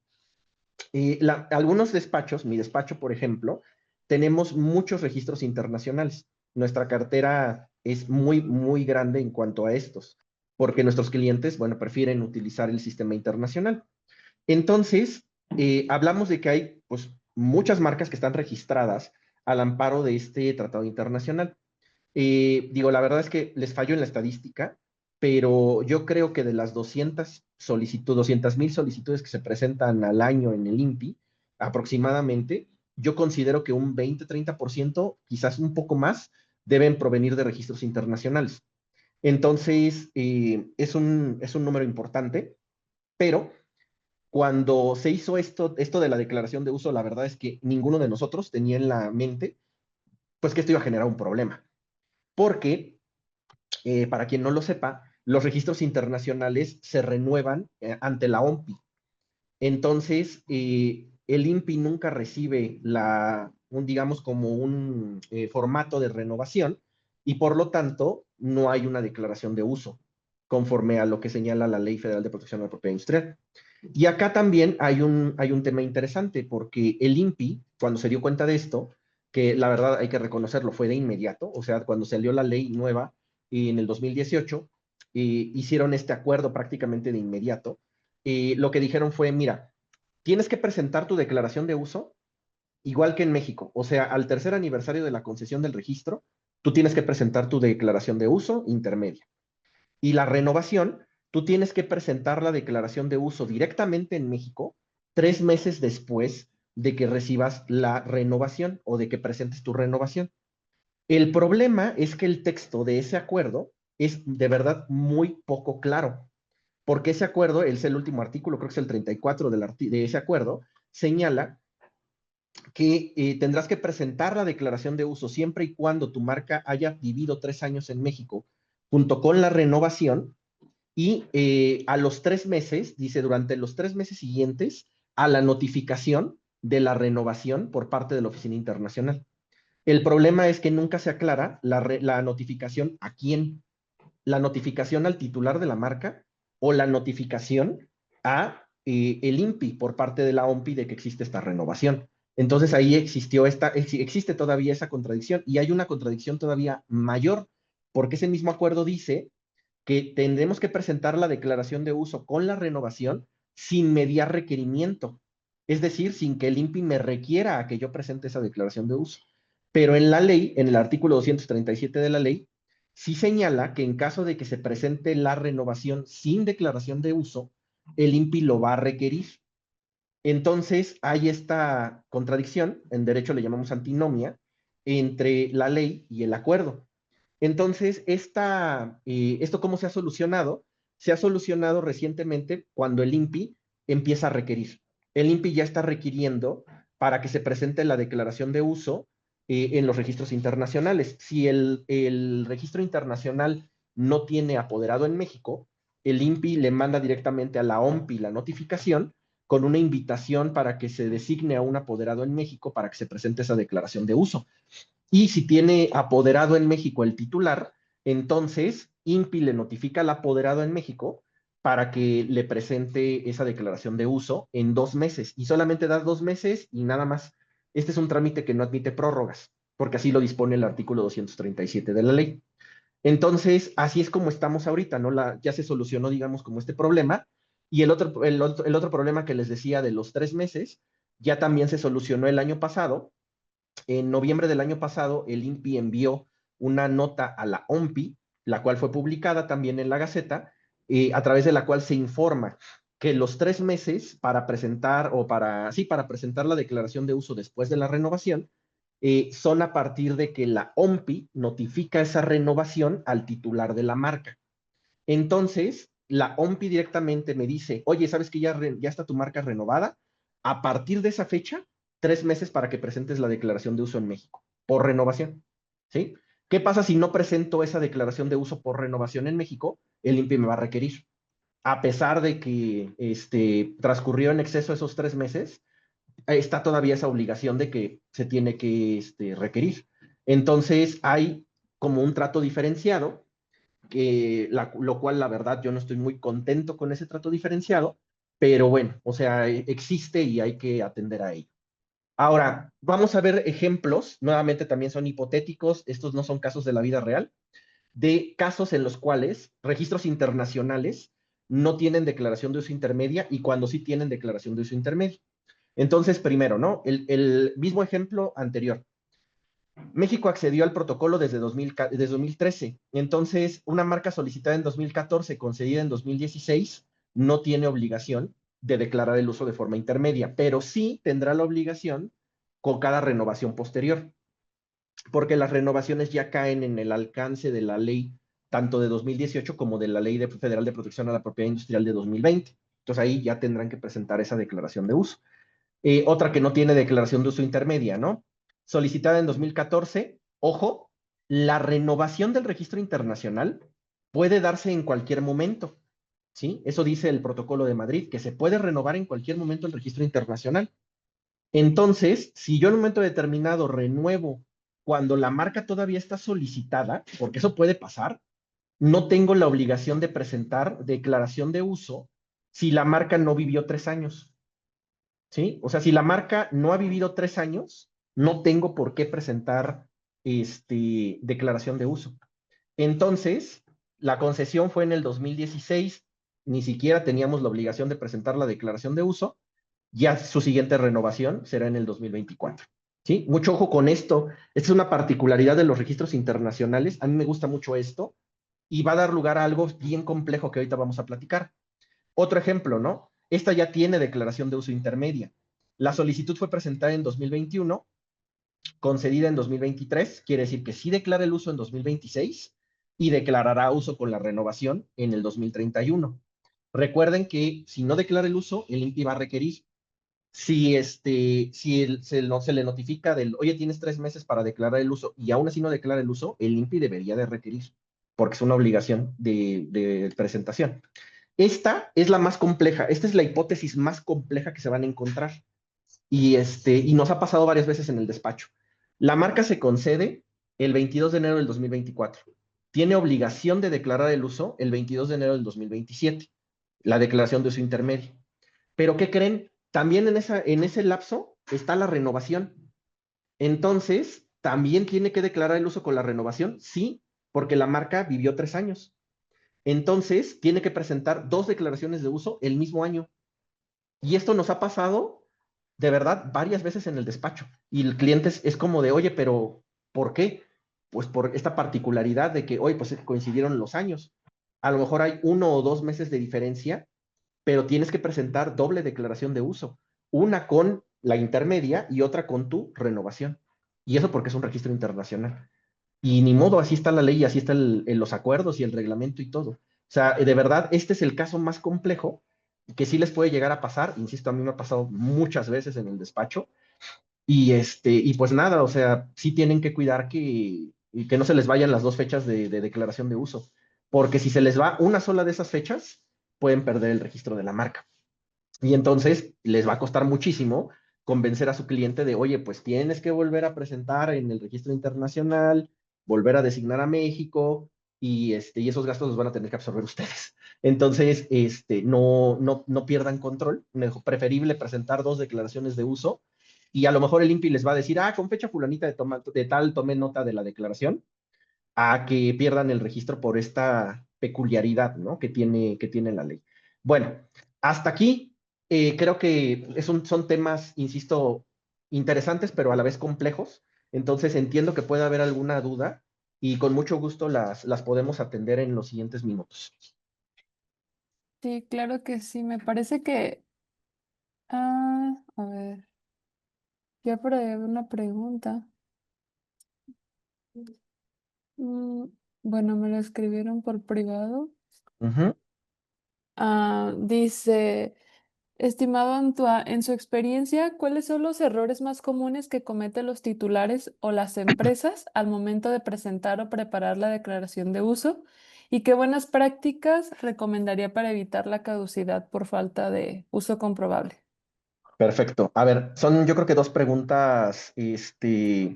Algunos despachos, mi despacho, por ejemplo, tenemos muchos registros internacionales. Nuestra cartera es muy, muy grande en cuanto a estos, porque nuestros clientes, bueno, prefieren utilizar el sistema internacional. Entonces, hablamos de que hay, pues, muchas marcas que están registradas al amparo de este tratado internacional. Digo, la verdad es que les fallo en la estadística, pero yo creo que de las 200.000 solicitudes que se presentan al año en el INPI, aproximadamente, yo considero que un 20-30%, quizás un poco más, deben provenir de registros internacionales. Entonces, es un número importante, pero cuando se hizo esto de la declaración de uso, la verdad es que ninguno de nosotros tenía en la mente, pues, que esto iba a generar un problema. Porque para quien no lo sepa, los registros internacionales se renuevan ante la OMPI. Entonces, el INPI nunca recibe digamos, como un formato de renovación y por lo tanto no hay una declaración de uso conforme a lo que señala la Ley Federal de Protección a la Propiedad Industrial. Y acá también hay un tema interesante porque el INPI, cuando se dio cuenta de esto, que la verdad hay que reconocerlo, fue de inmediato, o sea, cuando salió la ley nueva en el 2018, hicieron este acuerdo prácticamente de inmediato. Lo que dijeron fue, mira, tienes que presentar tu declaración de uso igual que en México. O sea, al tercer aniversario de la concesión del registro, tú tienes que presentar tu declaración de uso intermedia. Y la renovación, tú tienes que presentar la declaración de uso directamente en México 3 meses después de que recibas la renovación o de que presentes tu renovación. El problema es que el texto de ese acuerdo es de verdad muy poco claro, porque ese acuerdo, es el último artículo, creo que es el 34 de ese acuerdo, señala que tendrás que presentar la declaración de uso siempre y cuando tu marca haya vivido 3 años en México, junto con la renovación, y a los 3 meses, dice, durante los 3 meses siguientes a la notificación de la renovación por parte de la Oficina Internacional. El problema es que nunca se aclara la notificación a quién, la notificación al titular de la marca o la notificación a el INPI por parte de la OMPI de que existe esta renovación. Entonces ahí existe todavía esa contradicción y hay una contradicción todavía mayor, porque ese mismo acuerdo dice que tendremos que presentar la declaración de uso con la renovación sin mediar requerimiento, es decir, sin que el INPI me requiera a que yo presente esa declaración de uso. Pero en la ley, en el artículo 237 de la ley, sí señala que en caso de que se presente la renovación sin declaración de uso, el INPI lo va a requerir. Entonces, hay esta contradicción, en derecho le llamamos antinomia, entre la ley y el acuerdo. Entonces, ¿esto cómo se ha solucionado? Se ha solucionado recientemente cuando el INPI empieza a requerir. El INPI ya está requiriendo para que se presente la declaración de uso en los registros internacionales. Si el registro internacional no tiene apoderado en México, el INPI le manda directamente a la OMPI la notificación con una invitación para que se designe a un apoderado en México para que se presente esa declaración de uso. Y si tiene apoderado en México el titular, entonces INPI le notifica al apoderado en México para que le presente esa declaración de uso en 2 meses. Y solamente da 2 meses y nada más. Este es un trámite que no admite prórrogas, porque así lo dispone el artículo 237 de la ley. Entonces, así es como estamos ahorita, ¿no? Ya se solucionó, digamos, como este problema. Y el otro problema que les decía de los 3 meses, ya también se solucionó el año pasado. En noviembre del año pasado, el INPI envió una nota a la OMPI, la cual fue publicada también en la Gaceta, a través de la cual se informa que los 3 meses para presentar para presentar la declaración de uso después de la renovación, son a partir de que la OMPI notifica esa renovación al titular de la marca. Entonces, la OMPI directamente me dice, oye, ¿sabes que ya está tu marca renovada? A partir de esa fecha, 3 meses para que presentes la declaración de uso en México, por renovación. ¿Sí? ¿Qué pasa si no presento esa declaración de uso por renovación en México? El INPI me va a requerir. A pesar de que transcurrió en exceso esos 3 meses, está todavía esa obligación de que se tiene que requerir. Entonces, hay como un trato diferenciado lo cual la verdad yo no estoy muy contento con ese trato diferenciado, pero bueno, o sea, existe y hay que atender a ello. Ahora, vamos a ver ejemplos, nuevamente también son hipotéticos, estos no son casos de la vida real, de casos en los cuales registros internacionales no tienen declaración de uso intermedia y cuando sí tienen declaración de uso intermedia. Entonces, primero, ¿no? El mismo ejemplo anterior. México accedió al protocolo desde 2013. Entonces, una marca solicitada en 2014, concedida en 2016, no tiene obligación de declarar el uso de forma intermedia, pero sí tendrá la obligación con cada renovación posterior, porque las renovaciones ya caen en el alcance de la ley tanto de 2018 como de la Ley Federal de Protección a la Propiedad Industrial de 2020. Entonces ahí ya tendrán que presentar esa declaración de uso. Otra que no tiene declaración de uso intermedia, ¿no? Solicitada en 2014, ojo, la renovación del registro internacional puede darse en cualquier momento, ¿sí? Eso dice el Protocolo de Madrid, que se puede renovar en cualquier momento el registro internacional. Entonces, si yo en un momento determinado renuevo cuando la marca todavía está solicitada, porque eso puede pasar, no tengo la obligación de presentar declaración de uso si la marca no vivió 3 años, ¿sí? O sea, si la marca no ha vivido 3 años, no tengo por qué presentar declaración de uso. Entonces, la concesión fue en el 2016, ni siquiera teníamos la obligación de presentar la declaración de uso, ya su siguiente renovación será en el 2024. ¿Sí? Mucho ojo con esto. Esta es una particularidad de los registros internacionales. A mí me gusta mucho esto y va a dar lugar a algo bien complejo que ahorita vamos a platicar. Otro ejemplo, ¿no? Esta ya tiene declaración de uso intermedia. La solicitud fue presentada en 2021, concedida en 2023, quiere decir que sí declara el uso en 2026 y declarará uso con la renovación en el 2031. Recuerden que si no declara el uso, el INPI va a requerir. Si se le notifica del, oye, tienes 3 meses para declarar el uso y aún así no declara el uso, el INPI debería de requerir, porque es una obligación de presentación. Esta es la más compleja, esta es la hipótesis más compleja que se van a encontrar y nos ha pasado varias veces en el despacho. La marca se concede el 22 de enero del 2024. Tiene obligación de declarar el uso el 22 de enero del 2027, la declaración de uso intermedio. Pero ¿qué creen? También en ese lapso está la renovación. Entonces, ¿también tiene que declarar el uso con la renovación? Sí, porque la marca vivió 3 años. Entonces, tiene que presentar dos declaraciones de uso el mismo año. Y esto nos ha pasado de verdad varias veces en el despacho. Y el cliente es como de, oye, pero ¿por qué? Pues por esta particularidad de que, oye, pues coincidieron los años. A lo mejor hay 1 o 2 meses de diferencia, pero tienes que presentar doble declaración de uso, una con la intermedia y otra con tu renovación. Y eso porque es un registro internacional. Y ni modo, así está la ley, así están los acuerdos y el reglamento y todo. O sea, de verdad, este es el caso más complejo que sí les puede llegar a pasar. Insisto, a mí me ha pasado muchas veces en el despacho. Y pues nada, o sea, sí tienen que cuidar que no se les vayan las dos fechas de declaración de uso. Porque si se les va una sola de esas fechas, pueden perder el registro de la marca. Y entonces les va a costar muchísimo convencer a su cliente de, oye, pues tienes que volver a presentar en el registro internacional, volver a designar a México y esos gastos los van a tener que absorber ustedes. Entonces, no pierdan control, preferible presentar dos declaraciones de uso y a lo mejor el INPI les va a decir, con fecha fulanita de tal, tomé nota de la declaración, a que pierdan el registro por esta peculiaridad, ¿no? que tiene la ley. Bueno, hasta aquí creo que son temas, insisto, interesantes, pero a la vez complejos. Entonces entiendo que puede haber alguna duda y con mucho gusto las podemos atender en los siguientes minutos. Sí, claro que sí. Me parece que, a ver, ya por ahí una pregunta. Mm, bueno, me lo escribieron por privado. Ujú. Dice, estimado Antoine, en su experiencia, ¿cuáles son los errores más comunes que cometen los titulares o las empresas al momento de presentar o preparar la declaración de uso? ¿Y qué buenas prácticas recomendaría para evitar la caducidad por falta de uso comprobable? Perfecto. A ver, son yo creo que dos preguntas que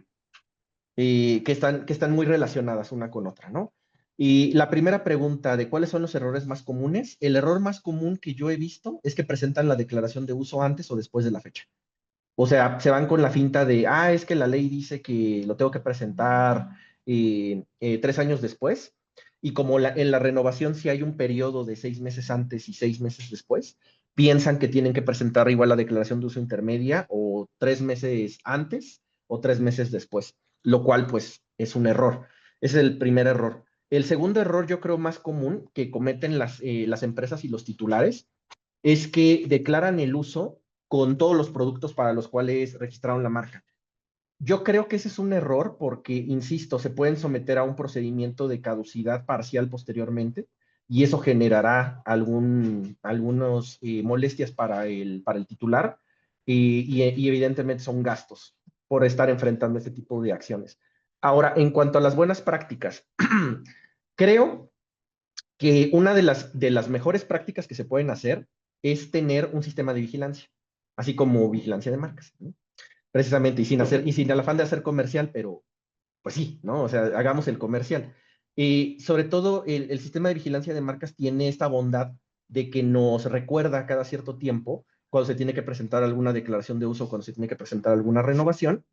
están muy relacionadas una con otra, ¿no? Y la primera pregunta de cuáles son los errores más comunes, el error más común que yo he visto es que presentan la declaración de uso antes o después de la fecha. O sea, se van con la finta de, es que la ley dice que lo tengo que presentar 3 años después, y como en la renovación sí hay un periodo de 6 meses antes y 6 meses después, piensan que tienen que presentar igual la declaración de uso intermedia o 3 meses antes o 3 meses después, lo cual pues es un error. Ese es el primer error. El segundo error yo creo más común que cometen las empresas y los titulares es que declaran el uso con todos los productos para los cuales registraron la marca. Yo creo que ese es un error porque, insisto, se pueden someter a un procedimiento de caducidad parcial posteriormente y eso generará algunos molestias para el titular y evidentemente son gastos por estar enfrentando este tipo de acciones. Ahora, en cuanto a las buenas prácticas, creo que una de las mejores prácticas que se pueden hacer es tener un sistema de vigilancia, así como vigilancia de marcas, ¿no? Precisamente, y sin el afán de hacer comercial, pero pues sí, ¿no? O sea, hagamos el comercial. Y sobre todo, el sistema de vigilancia de marcas tiene esta bondad de que nos recuerda cada cierto tiempo cuando se tiene que presentar alguna declaración de uso, cuando se tiene que presentar alguna renovación,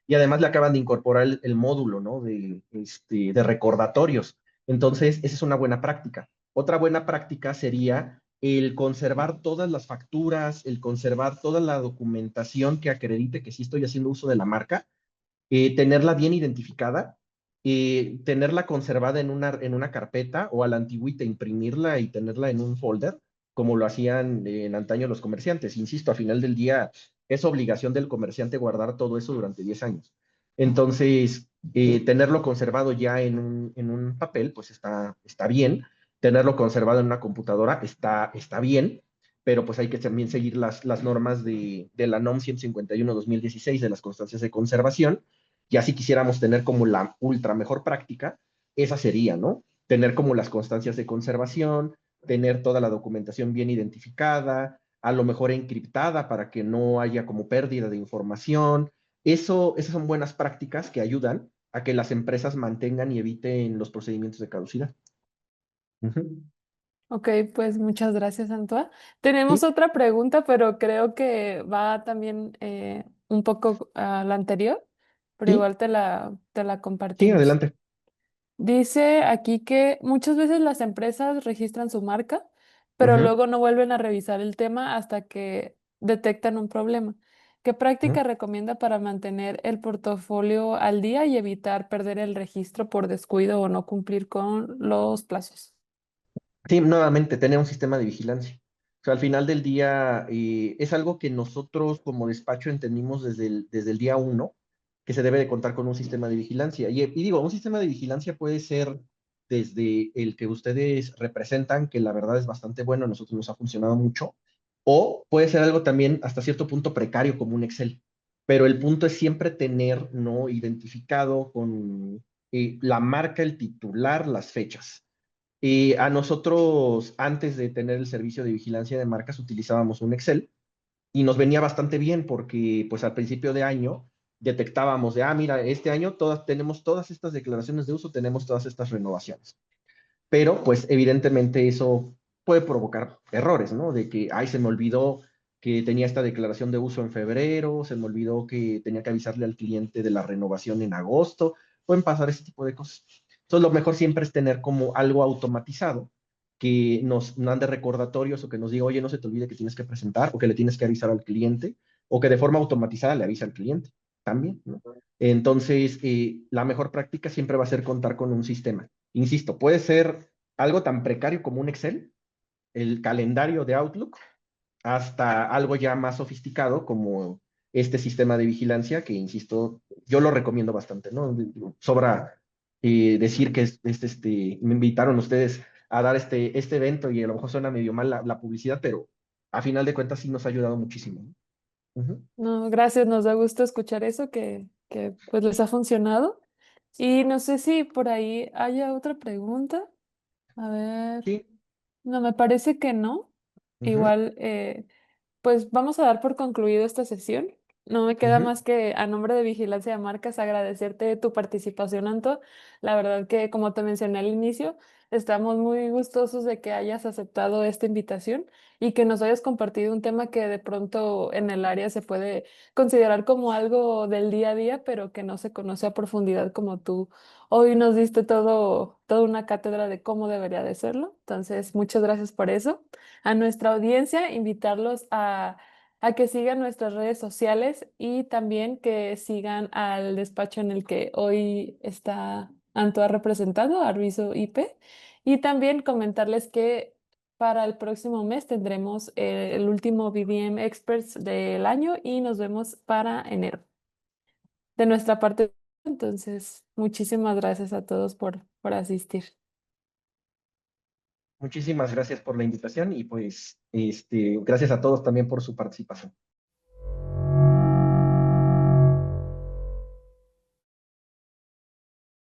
y además le acaban de incorporar el módulo, ¿no? De recordatorios. Entonces, esa es una buena práctica. Otra buena práctica sería el conservar todas las facturas, el conservar toda la documentación que acredite que sí estoy haciendo uso de la marca, tenerla bien identificada, tenerla conservada en una carpeta o a la antigüita, imprimirla y tenerla en un folder, como lo hacían en antaño los comerciantes. Insisto, a final del día es obligación del comerciante guardar todo eso durante 10 años. Entonces, tenerlo conservado ya en un papel, pues está bien. Tenerlo conservado en una computadora está bien, pero pues hay que también seguir las normas de la NOM 151-2016 de las constancias de conservación. Ya si quisiéramos tener como la ultra mejor práctica, esa sería, ¿no? Tener como las constancias de conservación, tener toda la documentación bien identificada, a lo mejor encriptada para que no haya como pérdida de información. Esas son buenas prácticas que ayudan a que las empresas mantengan y eviten los procedimientos de caducidad. Ujú. Ok, pues muchas gracias, Antoine. Tenemos Sí, otra pregunta, pero creo que va también un poco a la anterior, pero sí, igual te la sí, compartimos. adelante. Dice aquí que muchas veces las empresas registran su marca, pero Ujú, luego no vuelven a revisar el tema hasta que detectan un problema. ¿Qué ujú. práctica recomienda para mantener el portafolio al día y evitar perder el registro por descuido o no cumplir con los plazos? Sí, nuevamente, tener un sistema de vigilancia. O sea, al final del día, es algo que nosotros como despacho entendimos desde el día uno, que se debe de contar con un sistema de vigilancia. Y digo, un sistema de vigilancia puede ser desde el que ustedes representan, que la verdad es bastante bueno, a nosotros nos ha funcionado mucho, o puede ser algo también hasta cierto punto precario como un Excel. Pero el punto es siempre tener, ¿no? Identificado con la marca, el titular, las fechas. Y a nosotros, antes de tener el servicio de vigilancia de marcas, utilizábamos un Excel y nos venía bastante bien porque pues al principio de año detectábamos de, mira, este año tenemos todas estas declaraciones de uso, tenemos todas estas renovaciones. Pero pues evidentemente eso puede provocar errores, ¿no? De que, ay, se me olvidó que tenía esta declaración de uso en febrero, se me olvidó que tenía que avisarle al cliente de la renovación en agosto, pueden pasar ese tipo de cosas. Entonces, lo mejor siempre es tener como algo automatizado que nos mande recordatorios o que nos diga, oye, no se te olvide que tienes que presentar o que le tienes que avisar al cliente o que de forma automatizada le avisa al cliente también, ¿no? Entonces, la mejor práctica siempre va a ser contar con un sistema. Insisto, puede ser algo tan precario como un Excel, el calendario de Outlook, hasta algo ya más sofisticado como este sistema de vigilancia que, insisto, yo lo recomiendo bastante, ¿no? Sobra decir que me invitaron ustedes a dar este evento y a lo mejor suena medio mal la publicidad, pero a final de cuentas sí nos ha ayudado muchísimo, ¿no? Ujú. No, gracias, nos da gusto escuchar eso, que pues les ha funcionado. Y no sé si por ahí haya otra pregunta. A ver, Sí. no, me parece que no. Ujú, Igual, pues vamos a dar por concluido esta sesión. No me queda ujú. más que a nombre de Vigilancia de Marcas agradecerte tu participación, Anto. La verdad que, como te mencioné al inicio, estamos muy gustosos de que hayas aceptado esta invitación y que nos hayas compartido un tema que de pronto en el área se puede considerar como algo del día a día, pero que no se conoce a profundidad como tú. Hoy nos diste toda una cátedra de cómo debería de serlo. Entonces, muchas gracias por eso. A nuestra audiencia, invitarlos a que sigan nuestras redes sociales y también que sigan al despacho en el que hoy está Antoa representado, Arviso IP. Y también comentarles que para el próximo mes tendremos el último BBM Experts del año y nos vemos para enero. De nuestra parte, entonces, muchísimas gracias a todos por asistir. Muchísimas gracias por la invitación y pues gracias a todos también por su participación.